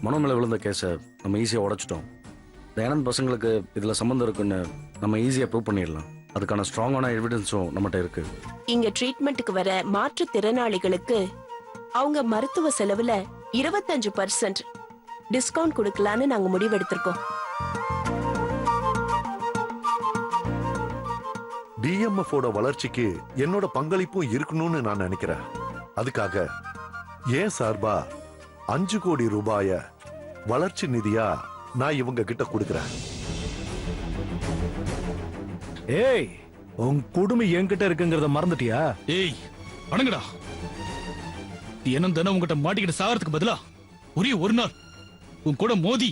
மனோ மேல விழுந்த கேஸை நம்ம ஈஸியாக உடைச்சிட்டோம். தயானந்த் பசங்களுக்கு இதில் சம்மந்தம் இருக்குன்னு நம்ம ஈஸியாக ப்ரூவ் பண்ணிடலாம். அதுக்கான ஸ்ட்ராங்கான எவிடன்ஸும் நம்மகிட்ட இருக்கு. இங்க ட்ரீட்மெண்ட்டுக்கு வர மாற்றுத்திறனாளிகளுக்கு அவங்க மருத்துவ செலவுல 25% டிஸ்கவுண்ட் கொடுக்கலான்னு நாங்க முடிவெடுத்திருக்கோம். DMF ஓட வளர்ச்சிக்கு என்னோட பங்களிப்பும் இருக்கணும்னு நான் நினைக்கிறேன். அதுக்காக ஏன் சார்பா 5 கோடி ரூபாய வளர்ச்சி நிதியா நான் இவங்க கிட்ட கொடுக்கிறேன். ஏய், உன் குடுமி என்கிட்ட இருக்குங்கிறத மறந்துட்டியா? ஏய் வணங்கடா. தினம் தினம் உங்ககிட்ட மாட்டிக்கிட்டு சாகிறதுக்கு பதிலா ஒரே ஒரு நாள் உன் கூட மோதி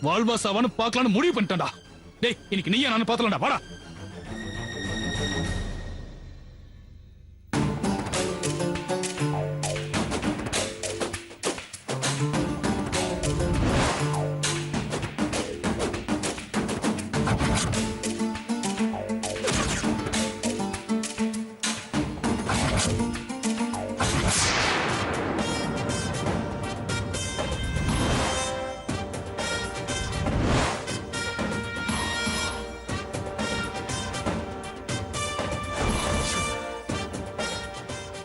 வாழ்வா சாவான்னு பார்க்கலான்னு முடிவு பண்ணிட்டான்டா. டேய் இன்னைக்கு நீயா நானும் பார்த்தலாம்டா, வாடா.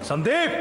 சந்தீப்,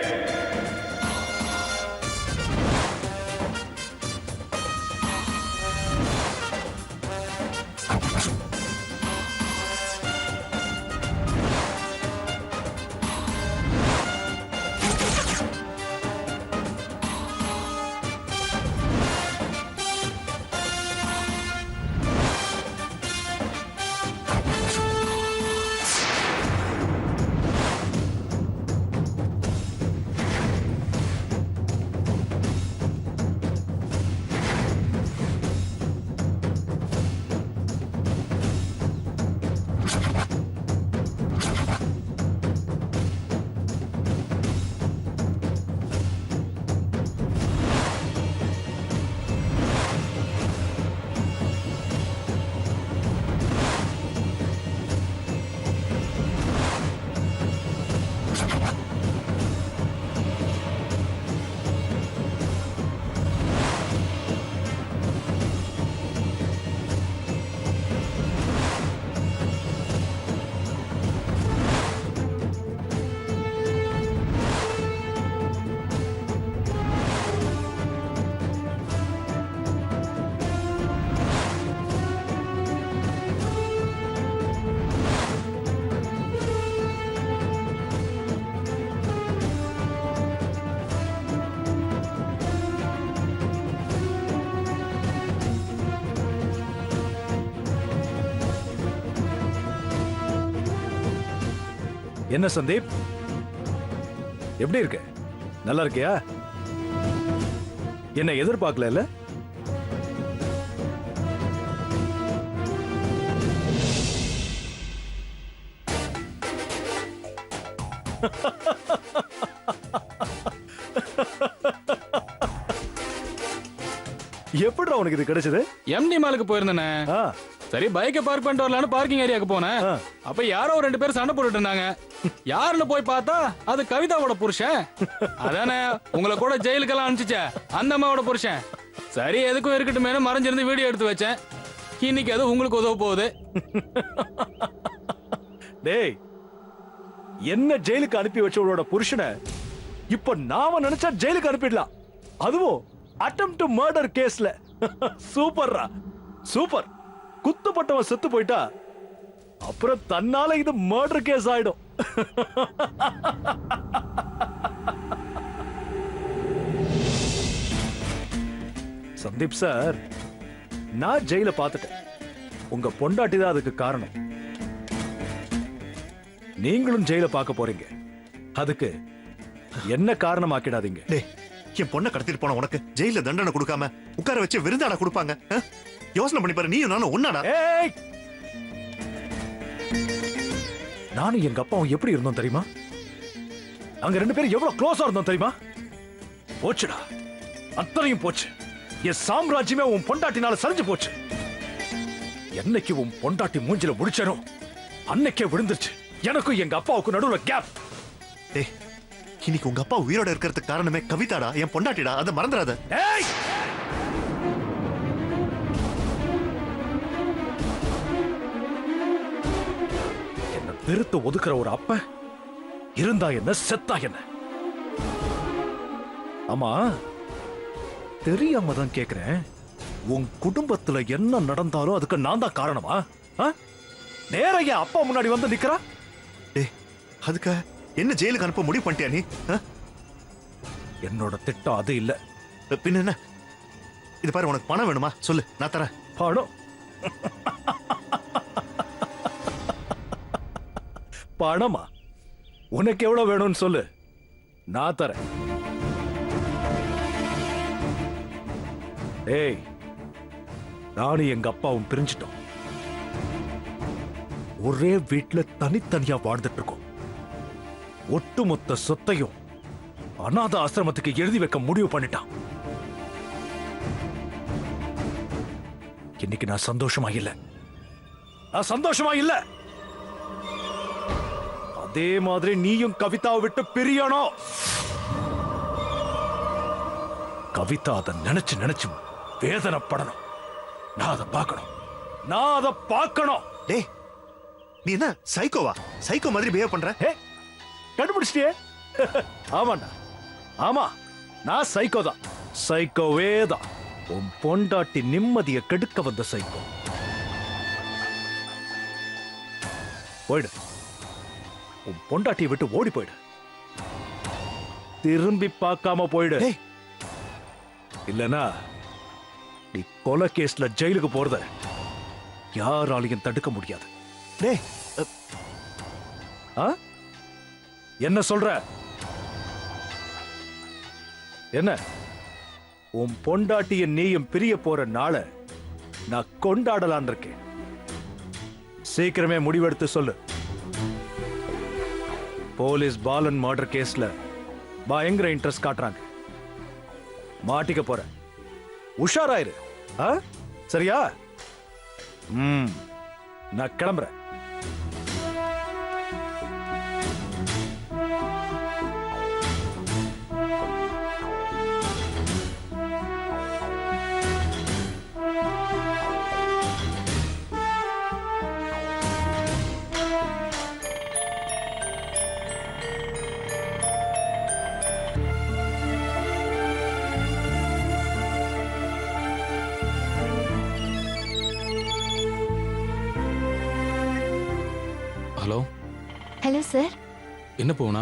என்ன சந்தீப், எப்படி இருக்க? நல்லா இருக்கியா? என்ன எதிர்பார்க்கல? எப்படிடா உனக்கு இது கிடைச்சது? எம்டி மாலுக்கு போயிருந்தேனே. சரி பைக்கை பார்க் பண்ணிட்டு வரலான்னு பார்க்கிங் ஏரியாவுக்கு போனேன். அப்ப யாரோ 2 பேர் சண்டை போட்டுட்டு இருந்தாங்க. யாருன்னு போய் பார்த்தா அது கவிதாவோட புருஷன். அதானே உங்களை கூட ஜெயிலுக்கெல்லாம் அனுப்பிச்சே அந்த அம்மாவோட புருஷன். சரி எதுக்கும் இருக்கட்டுமே மறைஞ்சிருந்து வீடியோ எடுத்து வச்சேன். இன்னைக்கு அது உங்களுக்கு உதவ போகுது. டேய், என்ன ஜெயிலுக்கு அனுப்பி வச்சவளோட புருஷனை இப்ப நாம நினைச்சா ஜெயிலுக்கு அனுப்பிடலாம். அதுவும் அட்டெம்ப்ட் டு மர்டர் கேஸ்ல. சூப்பர்ரா, சூப்பர். குத்துப்பட்டவன் செத்து போயிட்டா அப்புறம் தன்னால இது மர்டர் கேஸ் ஆயிடும். சந்தீப் சார், நான் ஜெயில பார்த்துட்டேன். உங்க பொண்டாட்டி தான் அதுக்கு காரணம். நீங்களும் ஜெயில பார்க்க போறீங்க. அதுக்கு என்ன காரணமாக்கிடாதீங்க. என் பொண்ணை கடத்திட்டு போன உனக்கு ஜெயில தண்டனை கொடுக்காம உட்கார வச்சு விருந்தாடா கொடுப்பாங்க? யோசனை பண்ணி பாரு, நீயும் நானும் ஒன்னாடா? நானும் எங்க அப்பாவும் எப்படி இருந்தோம் தெரியுமா? நாங்க 2 பேரும் எவ்வளவு க்ளோஸா இருந்தோம் தெரியுமா? போச்சுடா, அத்தனையும் போச்சு. என் சாம்ராஜ்யமே உன் பொண்டாட்டினால சரிஞ்சு போச்சு. என்னைக்கு உன் பொண்டாட்டி மூஞ்சில முடிச்சனோ அன்னைக்கே விழுந்துருச்சு எனக்கும் எங்க அப்பாவுக்கு நடுவுல கேப். இன்னைக்கு உங்க அப்பா உயிரோட இருக்கிறதுக்கு காரணமே கவிதாடா, என் பொண்டாட்டிடா, அதை மறந்துடாத. வெறுத்து ஒதுக்குற ஒரு அப்ப இருந்தா என்ன செத்தா என்ன? ஆமா, தெரியாம தான் கேக்குறேன். உன் குடும்பத்துல என்ன நடந்தாலும் அதுக்கு நான் தான் காரணமா? நேரா என் அப்பா முன்னாடி வந்து நிக்கிறா. டேய், அதுக்கு என்ன ஜெயிலுக்கு அனுப்ப முடிவு பண்ணிட்டியா நீ? என்னோட திட்டம் அது இல்ல. பின்ன என்ன? இது பாரு, உனக்கு பணம் வேணுமா சொல்லு, நான் தரேன். பணம்? பணமா? உனக்கு எவ்வளவு வேணும்னு சொல்லு, நான் தரேன். ஏய், நானும் எங்க அப்பாவும் பிரிஞ்சிட்டோம். ஒரே வீட்டுல தனித்தனியா வாழ்ந்துட்டு இருக்கோம். ஒட்டுமொத்த சொத்தையும் அநாத ஆசிரமத்துக்கு எழுதி வைக்க முடிவு பண்ணிட்டான். இன்னைக்கு நான் சந்தோஷமா இல்ல. அதே மாதிரி நீயும் கவிதாவை விட்டு பிரியணும். கவிதா அதை நினைச்சு வேதனைப்படணும். நான் அதை பார்க்கணும். டேய், நீ என்ன சைக்கோவா? சைக்கோ மாதிரி பிஹேவ் பண்ற? கண்டுபிடிச்சிட்டியே? ஆமாண்டா, ஆமா, நான் சைக்கோ தான். சைக்கோவே தான். உன் பொண்டாட்டி நிம்மதியை கெடுக்க வந்த சைக்கோ. போயிடு, உன் பொண்டாட்டியை விட்டு ஓடி போயிடு. திரும்பி பார்க்காம போயிடு. இல்லனா நீ கொலை கேஸ்ல ஜெயிலுக்கு போறத யாராலையும் தடுக்க முடியாது. டேய், என்ன சொல்ற? என்ன, உன் பொண்டாட்டிய நீயும் பிரிய போற நாள நான் கொண்டாடலான் இருக்கேன். சீக்கிரமே முடிவெடுத்து சொல்லு. போலீஸ் பாலன் மர்டர் கேஸ்ல பயங்கர இன்ட்ரெஸ்ட் காட்டுறாங்க. மாட்டிக்க போற. உஷாராயிரு. சரியா? நான் கிளம்புறேன். ஹலோ. Hello sir. என்ன போனா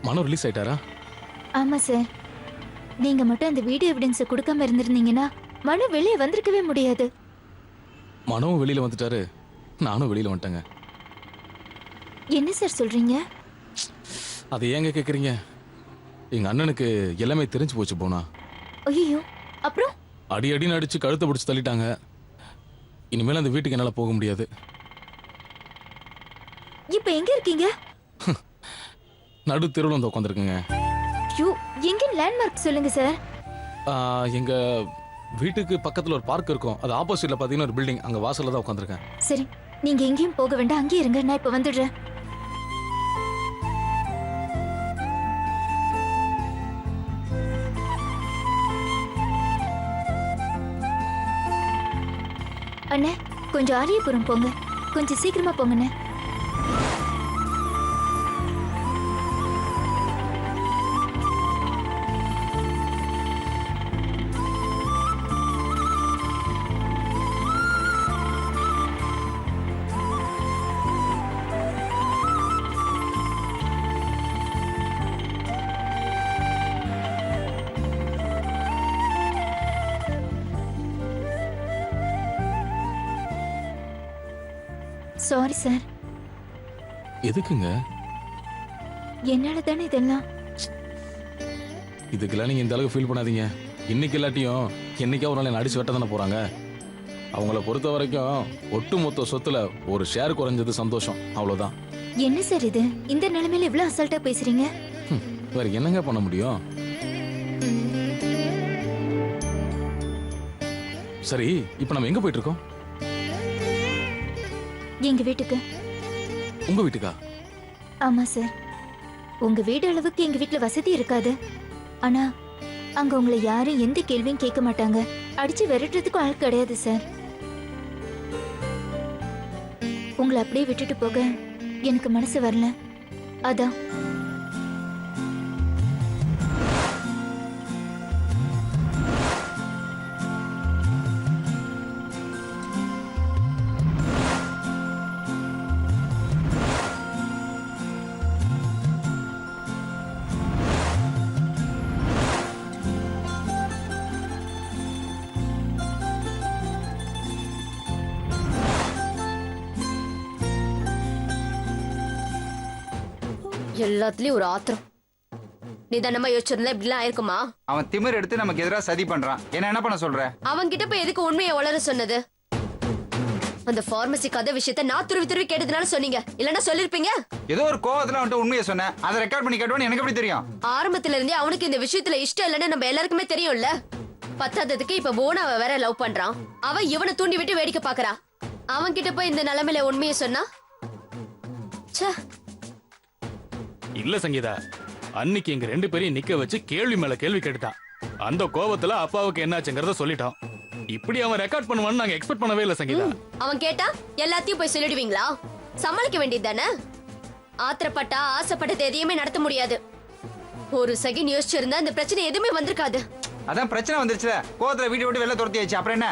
மனோ ரிலீஸ் ஆயிட்டாரா? ஆமா சார். நீங்க மட்டும் அந்த வீடியோ எவிடன்ஸ் கொடுக்காம இருந்திருந்தீங்கன்னா மனோ வெளியே வந்திருக்கவே முடியாது. மனோவும் வெளியில வந்துட்டாரு, நானும் வெளியில வந்துட்டேங்க. என்ன சார் சொல்றீங்க? அதை ஏங்க கேக்குறீங்க? எங்க அண்ணனுக்கு எல்லாமே தெரிஞ்சு போச்சு போனா. ஐயோ, அப்புறம்? அடின்னு அடிச்சு கழுத்தை பிடிச்சு தள்ளிட்டாங்க. இனிமேல் அந்த வீட்டுக்கு என்னால போக முடியாது. இப்ப எங்க இருக்கீங்க? நடு தெருவில் வந்து உட்காந்துருக்குங்க. எங்க லேண்ட்மார்க் சொல்லுங்க சார். எங்க வீட்டுக்கு பக்கத்துல ஒரு பார்க் இருக்கும், அது ஆப்போசிட்ல பாத்தீங்கன்னா ஒரு பில்டிங், அங்க வாசல்ல தான் உட்காந்துருக்கேன். சரி, நீங்க எங்கேயும் போக வேண்டாம், அங்கேயே இருங்க, நான் இப்ப வந்துடுறேன். அண்ணே, கொஞ்சம் ஆரியபுரம் போங்க, கொஞ்சம் சீக்கிரமா போங்கண்ணே. Sorry sir. எதுக்குங்க? என்னால தானே இதெல்லாம். இதுக்கெல்லாம் நீங்க இந்த அளவுக்கு ஃபீல் பண்ணாதீங்க. இன்னைக்கு இல்லாட்டியும் என்னைக்கா ஒரு நாள் அடிச்சு வெட்ட தானே போறாங்க. அவங்கள பொறுத்த வரைக்கும் ஒட்டுமொத்த சொத்துல ஒரு ஷேர் குறைஞ்சது சந்தோஷம், அவ்வளவுதான். என்ன சார் இது, இந்த நிலைமையில இவ்வளவு அசால்ட்டா பேசுறீங்க? வேற என்னங்க பண்ண முடியும்? சரி, இப்ப நம்ம எங்க போயிட்டு இருக்கோம்? எங்க வீட்டுக்கு. உங்க வீட்டுக்கா? ஆமா சார். உங்க வீடு அளவுக்கு எங்க வீட்டுல வசதி இருக்காது. ஆனா அங்க உங்களை யாரும் எந்த கேள்வியும் கேட்க மாட்டாங்க. அடிச்சு விரட்டுறதுக்கும் ஆள் கிடையாது சார். உங்களை அப்படியே விட்டுட்டு போக எனக்கு மனசு வரல. அதான். எல்லாத்துலயும் ஒரு ஆத்திரம். நீ தானமா யோசிச்சிருந்தா இப்படிலாம் ஆயிருக்குமா? அவன் திமிர் எடுத்து நமக்கு எதிராக சதி பண்றான். என்ன பண்ண சொல்ற? அவன் கிட்ட போய் எதுக்கு உண்மையை வளர சொன்னது? அந்த பார்மசி கதை விஷயத்தை நான் துருவி கேட்டதுனால சொன்னீங்க, இல்லன்னா சொல்லிருப்பீங்க. ஏதோ ஒரு கோவத்துல அவன்கிட்ட உண்மையை சொன்னேன். அதை ரெக்கார்ட் பண்ணி கேட்டோன்னு எனக்கு எப்படி தெரியும்? ஆரம்பத்துல இருந்தே அவனுக்கு இந்த விஷயத்துல இஷ்டம் இல்லைன்னு நம்ம எல்லாருக்குமே தெரியும்ல. பத்தாததுக்கு இப்ப போனாவ வேற லவ் பண்றான். அவன் இவனை தூண்டி விட்டு வேடிக்கை பாக்குறா. அவன் கிட்ட போய் இந்த நிலைமையில உண்மையை சொன்னா ச்சே. இல்ல சங்கீதா, அன்னைக்கு எங்க 2 பேரையும் நிக்க வச்சு கேள்வி மேல கேள்வி கேட்டுட்டான். அந்த கோவத்துல அப்பாவுக்கு என்னாச்சுங்கறத சொல்லிட்டான். இப்படி அவன் ரெக்கார்ட் பண்ணுவான்னு நாங்க எக்ஸ்பெக்ட் பண்ணவே இல்ல சங்கீதா. அவன் கேட்டா எல்லாத்தையும் போய் சொல்லிடுவீங்களா? சமாளிக்க வேண்டியது தானே. ஆத்திரப்பட்டா ஆசைப்பட்டது எதையுமே நடத்த முடியாது. ஒரு செகண்ட் யோசிச்சிருந்தா இந்த பிரச்சனை எதுவுமே வந்திருக்காது. அதான் பிரச்சனை வந்துருச்சுல. கோவத்துல வீட்டை விட்டு வெளில துரத்தியாச்சு. அப்புறம் என்ன?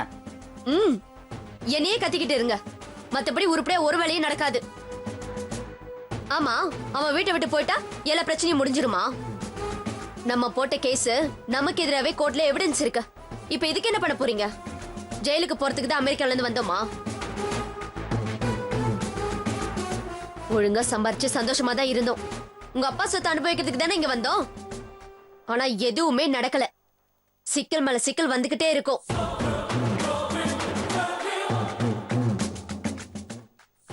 என்னையே கத்திக்கிட்டு இருங்க. மத்தபடி உருப்படியா ஒரு வேலையும் நடக்காது. ஆமா, அவன் வீட்டை விட்டு போயிட்டா எல்லா பிரச்சனையும் முடிஞ்சிருமா? நம்ம போட்ட கேஸ் நமக்கு எதிராவே கோர்ட்ல எவிடன்ஸ் இருக்கு. இப்ப இதுக்கு என்ன பண்ண போறீங்க? ஜெயிலுக்கு போறதுக்கு தான் அமெரிக்கால இருந்து வந்தோமா? ஒழுங்கா சம்பாரிச்சு சந்தோஷமா தான் இருந்தோம். உங்க அப்பா சொத்தை அனுபவிக்கிறதுக்கு தானே இங்க வந்தோம். ஆனா எதுவுமே நடக்கல. சிக்கல் மேல சிக்கல் வந்துகிட்டே இருக்கும்.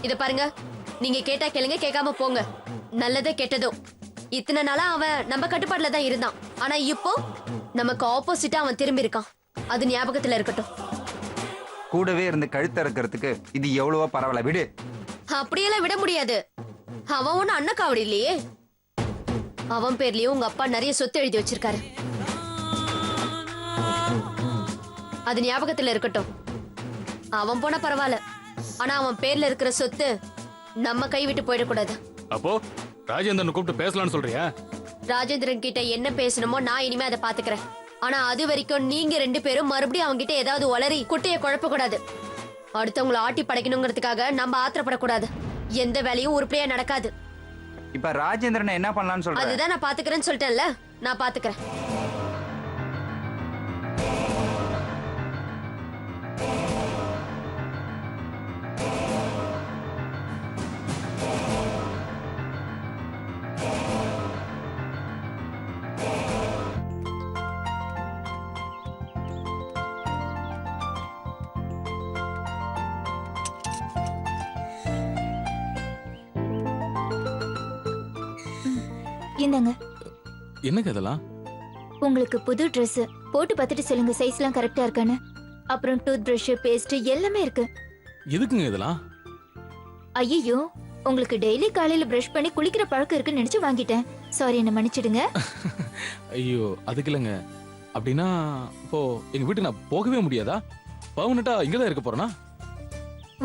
இத பாருங்க, நீங்க கேட்டா கேளுங்க, கேட்காம போங்க. நல்லதோ கெட்டதோ இத்தனை நாளா அவன் நம்ம கட்டுப்பாட்டுல தான் இருந்தான். ஆனா இப்போ நமக்கு ஆப்போசிட்டா அவன் திரும்பி இருக்கான். அது ஞாபகத்துல இருக்கட்டும். கூடவே இருந்து கழுத்த இறக்கிறதுக்கு இது எவ்வளவோ பரவாயில்ல. விடு. அப்படியெல்லாம் விட முடியாது. அவன் ஒண்ணு அண்ணக்காவடி இல்லையே. அவன் பேர்லயும் உங்க அப்பா நிறைய சொத்து எழுதி வச்சிருக்காரு. அது ஞாபகத்துல இருக்கட்டும். அவன் போனா பரவாயில்ல. ஆனா அவன் பேர்ல இருக்கிற சொத்து நம்ம கை விட்டு போயிடக்கூடாது. அப்போ ராஜேந்திரன் கூப்பிட்டு பேசலாம்னு சொல்றியா? ராஜேந்திரன் கிட்ட என்ன பேசணுமோ நான் இனிமே அதை பாத்துக்கிறேன். ஆனா அது வரைக்கும் நீங்க 2 பேரும் மறுபடியும் அவங்க கிட்ட ஏதாவது உளறி குட்டைய குழப்ப கூடாது. அடுத்தவங்களை ஆட்டி படைக்கணுங்கிறதுக்காக நம்ம ஆத்திரப்படக்கூடாது. எந்த வேலையும் உருப்படியா நடக்காது. இப்ப ராஜேந்திரனை என்ன பண்ணலாம்னு சொல்ற? அதுதான் நான் பாத்துக்கிறேன்னு சொல்லிட்டேன்ல. நான் பாத்துக்கிறேன். இந்தாங்க. என்னங்க இதெல்லாம்? உங்களுக்கு புது Dress போட்டு பார்த்துட்டு சொல்லுங்க சைஸ்லாம் கரெக்டா இருக்கான்னு. அப்புறம் டூத் பிரஷ், பேஸ்ட் எல்லாமே இருக்கு. எதுக்குங்க இதெல்லாம்? ஐயோ, உங்களுக்கு டெய்லி காலையில பிரஷ் பண்ணி குளிக்கிற பழக்கம் இருக்குன்னு நினைச்சு வாங்கிட்டேன். சாரி, என்ன மன்னிச்சிடுங்க. ஐயோ, அதுக்கு இல்லைங்க. அப்படின்னா இப்போ எங்க வீட்டுக்கு நான் போகவே முடியாதா? பவுனட்டா இங்கதான் இருக்க போறேனா?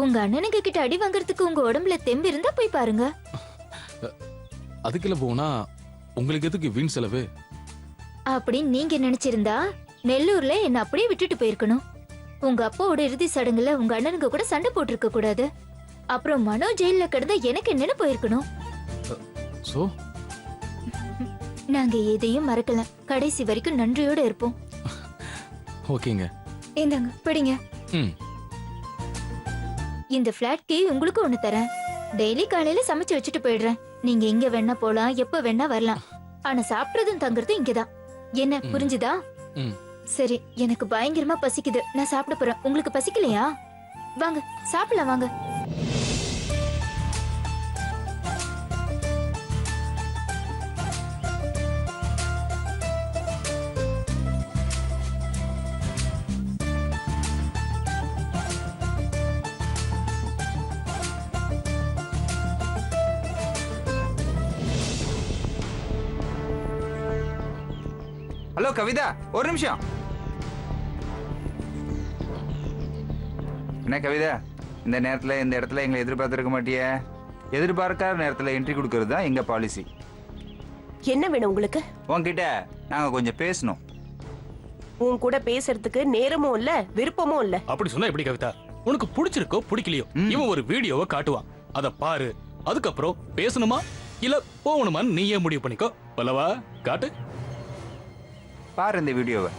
உங்க அண்ணனுங்க கிட்ட அடி வாங்குறதுக்கு உங்க உடம்புல தெம்பு இருந்தா போய் பாருங்க. அதுக்குள்ள போனா உங்களுக்கு எதுக்கு வீண் செலவு? அப்படின்னு நீங்க நினைச்சிருந்தா நெல்லூர்ல என்ன அப்படியே விட்டுட்டு போயிருக்கணும். உங்க அப்பாவோட இறுதி சடங்குல உங்க அண்ணனுங்க கூட சண்டை போட்டிருக்க கூடாது. அப்புறம் மனோ ஜெயில கிடந்த எனக்கு என்னன்னு போயிருக்கணும். சோ நாங்க எதையும் மறக்கல. கடைசி வரைக்கும் நன்றியோட இருப்போம். ஓகேங்க. இந்தாங்க, பிடிங்க. இந்த பிளாட் கீ உங்களுக்கு ஒண்ணு தரேன். டெய்லி காலையில சமைச்சு வச்சுட்டு போயிடுறேன். நீங்க எங்க வேணா போலாம், எப்ப வேணா வரலாம். ஆனா சாப்பிடுறதும் தங்குறதும் இங்கதான். என்ன புரிஞ்சுதா? சரி, எனக்கு பயங்கரமா பசிக்குது. நான் சாப்பிட போறேன். உங்களுக்கு பசிக்கலையா? வாங்க சாப்பிடலாம், வாங்க. ஹலோ கவிதா, ஒரு நிமிஷம். என்ன கவிதா, இந்த நேரத்துல இந்த இடத்துல எங்களை எதிர்பார்த்திருக்க மாட்டியே? எதிர்பார்க்காத நேரத்துல என்ட்ரி கொடுக்கறது தான் எங்க பாலிசி. என்ன வேணும் உங்களுக்கு? உன்கிட்ட நாங்க கொஞ்சம் பேசணும். உன் கூட பேசுறதுக்கு நேரமும் இல்ல விருப்பமும் இல்ல. அப்படி சொன்னா எப்படி கவிதா? உனக்கு பிடிச்சிருக்கோ பிடிக்கலையோ இவன் ஒரு வீடியோவை காட்டுவான், அத பாரு. அதுக்கப்புறம் பேசணுமா இல்ல போகணுமான்னு நீயே முடிவு பண்ணிக்கோ. பல்லவா காட்டு. பாரு இந்த வீடியோவை.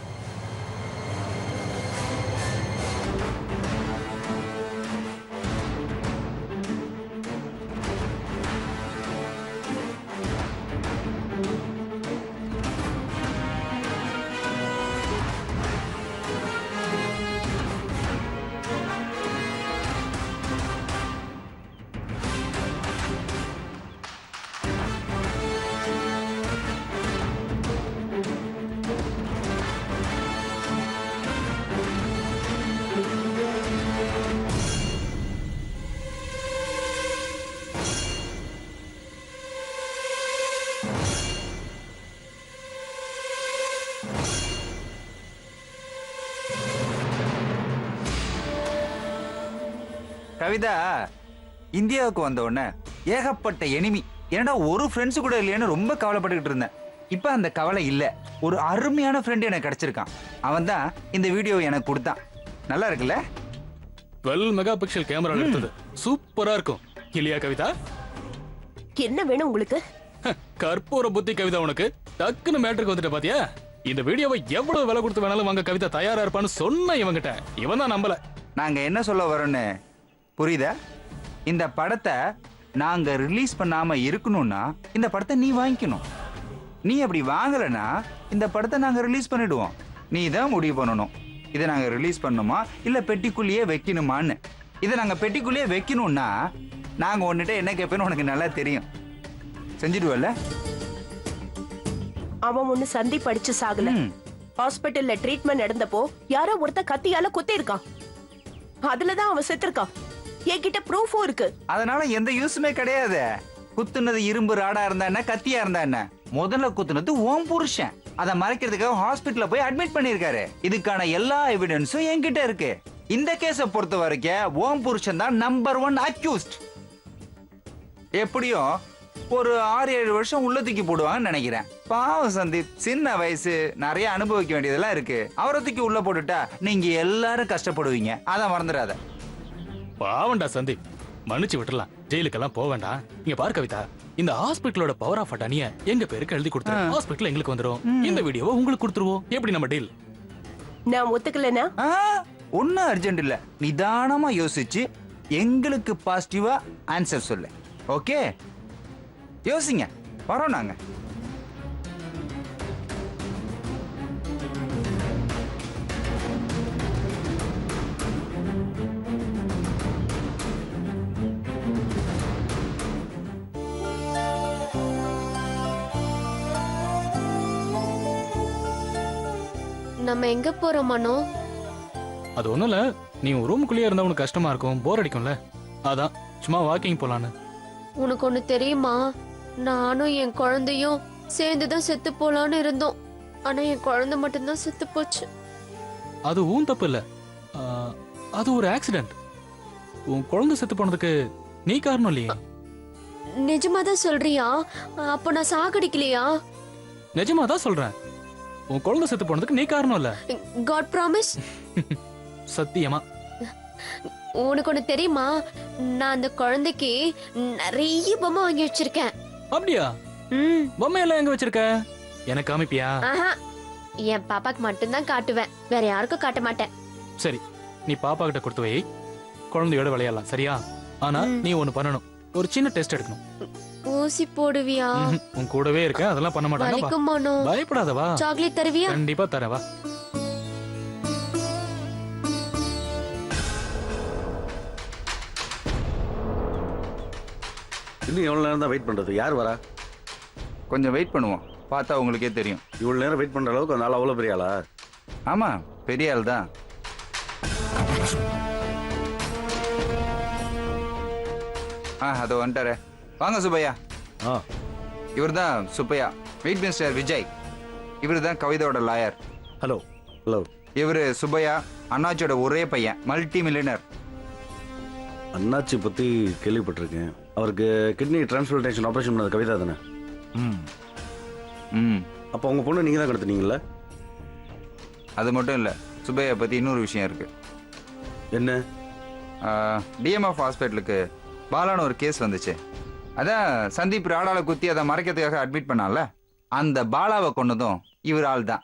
கவிதா இந்தியாவுக்கு வந்த உடனே ஏகப்பட்ட எனிமி, ஏன்னா ஒரு ஃப்ரெண்ட்ஸ் கூட இல்லையான்னு ரொம்ப கவலைப்பட்டுக்கிட்டு இருந்தேன். இப்ப அந்த கவலை இல்ல. ஒரு அருமையான ஃப்ரெண்ட் எனக்கு கிடைச்சிருக்கான். அவன் தான் இந்த வீடியோ எனக்கு கொடுத்தான். நல்லா இருக்குல்ல? 12 மெகா பிக்சல் கேமரா எடுத்தது சூப்பரா இருக்கும் இல்லையா கவிதா? என்ன வேணும் உங்களுக்கு? கற்பூர புத்தி கவிதா, உனக்கு டக்குன்னு மேட்டருக்கு வந்துட்ட பாத்தியா? இந்த வீடியோவை எவ்வளவு விலை கொடுத்து வேணாலும் வாங்க கவிதா தயாரா இருப்பான்னு சொன்ன இவங்கிட்ட இவன் தான் நம்பல. நாங்க என்ன சொல்ல வரோன்னு புரியுதா? இந்த படத்தை நாங்க ரிலீஸ் பண்ணாம இருக்கணும்னா இந்த படத்தை நீ வாங்கிக்கணும். நீ அப்படி வாங்கலைன்னா இந்த படத்தை நாங்க ரிலீஸ் பண்ணிடுவோம். நீ தான் முடிவு பண்ணணும், இதை நாங்க ரிலீஸ் பண்ணணுமா இல்ல பெட்டிக்குள்ளேயே வைக்கணுமான்னு. இதை நாங்க பெட்டிக்குள்ளேயே வைக்கணும்னா நாங்க ஒன்னுட்ட என்ன கேட்பேன்னு உனக்கு நல்லா தெரியும். செஞ்சிடுவல்ல? அவன் ஒண்ணு சந்தி படிச்சு சாகல. ஹாஸ்பிட்டல்ல ட்ரீட்மெண்ட் நடந்தப்போ யாரோ ஒருத்த கத்தியால குத்தி இருக்கான். அதுலதான் அவன் செத்துருக்கான். என்கிட்ட ப்ரூஃபும் இருக்கு. அதனால எந்த யூஸுமே கிடையாது. குத்துனது இரும்பு ராடா இருந்தா என்ன, கத்தியா இருந்தா என்ன? முதல்ல குத்துனது ஓம் புருஷன். அதை மறைக்கிறதுக்காக ஹாஸ்பிட்டல்ல போய் அட்மிட் பண்ணிருக்காரு. இதுக்கான எல்லா எவிடன்ஸும் என்கிட்ட இருக்கு. இந்த கேஸை பொறுத்த வரைக்கும் ஓம் புருஷன் தான் நம்பர் 1 அக்யூஸ்ட். எப்படியும் ஒரு 6-7 வருஷம் உள்ள தூக்கி போடுவாங்கன்னு நினைக்கிறேன். பாவம் சந்தீப், சின்ன வயசு, நிறைய அனுபவிக்க வேண்டியதெல்லாம் இருக்கு. அவரை தூக்கி உள்ள போட்டுட்டா நீங்க எல்லாரும் கஷ்டப்படுவீங்க. அதை மறந்துடாத. பாவண்டா சந்தீப், மன்னிச்சு விட்டுலாம், ஜெயிலுக்கெல்லாம் போக வேண்டாம். இங்க பாரு கவிதா, இந்த ஹாஸ்பிட்டலோட பவர் ஆஃப் அட்டானிய எங்க பேருக்கு எழுதி கொடுத்துரு. ஹாஸ்பிட்டல் எங்களுக்கு வந்துரும், இந்த வீடியோவை உங்களுக்கு கொடுத்துருவோம். எப்படி நம்ம டீல்? நான் ஒத்துக்கலனா ஒன்னும் அர்ஜென்ட் இல்ல. நிதானமா யோசிச்சு எங்களுக்கு பாசிட்டிவா ஆன்சர் சொல்லு. ஓகே, யோசிங்க, வரோம் நாங்க. நம்ம எங்க போறோம் மனோ? அது ஒண்ணும் இல்ல, நீ ஒரு ரூமுக்குள்ளேயே இருந்தா உனக்கு கஷ்டமா இருக்கும், போர் அடிக்கும்ல, அதான் சும்மா வாக்கிங் போலான்னு. உனக்கு ஒண்ணு தெரியுமா? நானும் என் குழந்தையும் சேர்ந்துதான் செத்து போலான்னு இருந்தோம். ஆனா என் குழந்தை மட்டும்தான் செத்து போச்சு. அது உன் தப்பு இல்ல, அது ஒரு ஆக்சிடென்ட். உன் குழந்தை செத்து போனதுக்கு நீ காரணம் இல்லையே. நிஜமாதான் சொல்றியா? அப்ப நான் சாகடிக்கலையா? நிஜமாதான் சொல்றேன், உன் குழந்தை செத்து போனதுக்கு நீ காரணம் இல்ல. God promise? சத்தியமா. உனக்கு ஒண்ணு தெரியுமா? நான் அந்த குழந்தைக்கு நிறைய பொம்மை வாங்கி வச்சிருக்கேன். அப்படியா? பொம்மை எல்லாம் எங்க வச்சிருக்க? எனக்கு காமிப்பியா? என் பாப்பாக்கு மட்டும்தான் காட்டுவேன், வேற யாருக்கும் காட்ட மாட்டேன். சரி, நீ பாப்பா கிட்ட கொடுத்து வை, குழந்தையோட விளையாடலாம், சரியா? ஆனா நீ ஒண்ணு பண்ணணும், ஒரு சின்ன டெஸ்ட் எடுக்கணும். ஊசி போடுவியா? உன் கூடவே இருக்க, அதெல்லாம் பண்ண மாட்டாங்க. பயப்படாதவா, சாக்லேட் தருவியா? கண்டிப்பா தரவா. இன்னும் எவ்வளவு நேரம் தான் வெயிட் பண்றது? யார் வரா? கொஞ்சம் வெயிட் பண்ணுவோம், பார்த்தா உங்களுக்கே தெரியும். இவ்வளவு நேரம் வெயிட் பண்ற அளவுக்கு அந்த ஆள் அவ்வளவு பெரிய ஆளா? ஆமா, பெரிய ஆள் தான். அதோ வந்துட்டாரு. வாங்க சுப்பையா. இவர் தான் சுப்பையா, வெயிட் மிஸ்டர் விஜய். இவர் தான் கவிதாவோட லாயர். ஹலோ. ஹலோ. இவரு சுப்பையா, அண்ணாச்சியோட ஒரே பையன், மல்டி மில்லியனர். அண்ணாச்சி பற்றி கேள்விப்பட்டிருக்கேன். அவருக்கு கிட்னி டிரான்ஸ்பிளான்டேஷன் ஆப்ரேஷன் பண்ணது கவிதா தானே? ம் அப்போ உங்கள் பொண்ணு நீங்கள் தான் கடத்துனீங்களா? அது மட்டும் இல்லை, சுப்பையா பற்றி இன்னொரு விஷயம் இருக்கு. என்ன? டிஎம்எஃப் ஹாஸ்பிட்டலுக்கு பாலான ஒரு கேஸ் வந்துச்சு. அதான் சந்தீப் ராடால குத்தி அதை மறைக்கிறதுக்காக அட்மிட் பண்ணால, அந்த பாலாவை கொன்னதும் இவர் ஆள் தான்.